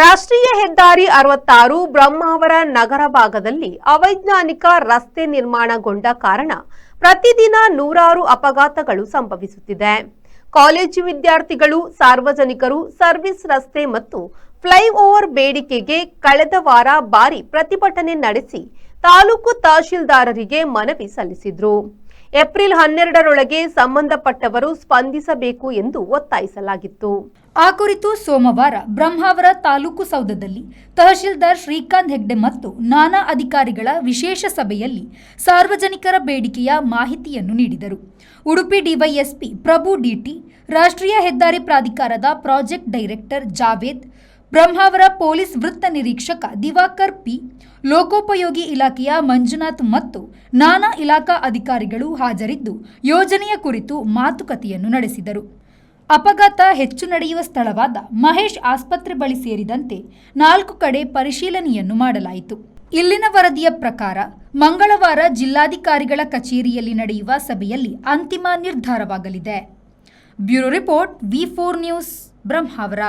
ರಾಷ್ಟ್ರೀಯ ಹೆದ್ದಾರಿ 66 ಬ್ರಹ್ಮಾವರ ನಗರ ಭಾಗದಲ್ಲಿ ಅವೈಜ್ಞಾನಿಕ ರಸ್ತೆ ನಿರ್ಮಾಣಗೊಂಡ ಕಾರಣ ಪ್ರತಿದಿನ ನೂರಾರು ಅಪಘಾತಗಳು ಸಂಭವಿಸುತ್ತಿದೆ. ಕಾಲೇಜು ವಿದ್ಯಾರ್ಥಿಗಳು, ಸಾರ್ವಜನಿಕರು ಸರ್ವಿಸ್ ರಸ್ತೆ ಮತ್ತು ಫ್ಲೈಓವರ್ ಬೇಡಿಕೆಗೆ ಕಳೆದ ವಾರ ಭಾರಿ ಪ್ರತಿಭಟನೆ ನಡೆಸಿ ತಾಲೂಕು ತಹಶೀಲ್ದಾರರಿಗೆ ಮನವಿ ಸಲ್ಲಿಸಿದರು. ಏಪ್ರಿಲ್ 12ರೊಳಗೆ ಸಂಬಂಧಪಟ್ಟವರು ಸ್ಪಂದಿಸಬೇಕು ಎಂದು ಒತ್ತಾಯಿಸಲಾಗಿತ್ತು. ಆ ಕುರಿತು ಸೋಮವಾರ ಬ್ರಹ್ಮಾವರ ತಾಲೂಕು ಸೌಧದಲ್ಲಿ ತಹಶೀಲ್ದಾರ್ ಶ್ರೀಕಾಂತ್ ಹೆಗ್ಡೆ ಮತ್ತು ನಾನಾ ಅಧಿಕಾರಿಗಳ ವಿಶೇಷ ಸಭೆಯಲ್ಲಿ ಸಾರ್ವಜನಿಕರ ಬೇಡಿಕೆಯ ಮಾಹಿತಿಯನ್ನು ನೀಡಿದರು. ಉಡುಪಿ ಡಿವೈಎಸ್ಪಿ ಪ್ರಭು ಡಿಟಿ, ರಾಷ್ಟ್ರೀಯ ಹೆದ್ದಾರಿ ಪ್ರಾಧಿಕಾರದ project director Javed, Brahmavar police ವೃತ್ತ ನಿರೀಕ್ಷಕ ದಿವಾಕರ್ ಪಿ, ಲೋಕೋಪಯೋಗಿ ಇಲಾಖೆಯ ಮಂಜುನಾಥ್ ಮತ್ತು ನಾನಾ ಇಲಾಖಾ ಅಧಿಕಾರಿಗಳು ಹಾಜರಿದ್ದು ಯೋಜನೆಯ ಕುರಿತು ಮಾತುಕತೆಯನ್ನು ನಡೆಸಿದರು. ಅಪಘಾತ ಹೆಚ್ಚು ನಡೆಯುವ ಸ್ಥಳವಾದ ಮಹೇಶ್ ಆಸ್ಪತ್ರೆ ಬಳಿ ಸೇರಿದಂತೆ 4 ಕಡೆ ಪರಿಶೀಲನೆಯನ್ನು ಮಾಡಲಾಯಿತು. ಇಲ್ಲಿನ ವರದಿಯ ಪ್ರಕಾರ ಮಂಗಳವಾರ ಜಿಲ್ಲಾಧಿಕಾರಿಗಳ ಕಚೇರಿಯಲ್ಲಿ ನಡೆಯುವ ಸಭೆಯಲ್ಲಿ ಅಂತಿಮ ನಿರ್ಧಾರವಾಗಲಿದೆ. ಬ್ಯೂರೋ ರಿಪೋರ್ಟ್, ವಿ4 ನ್ಯೂಸ್, ಬ್ರಹ್ಮಾವರ.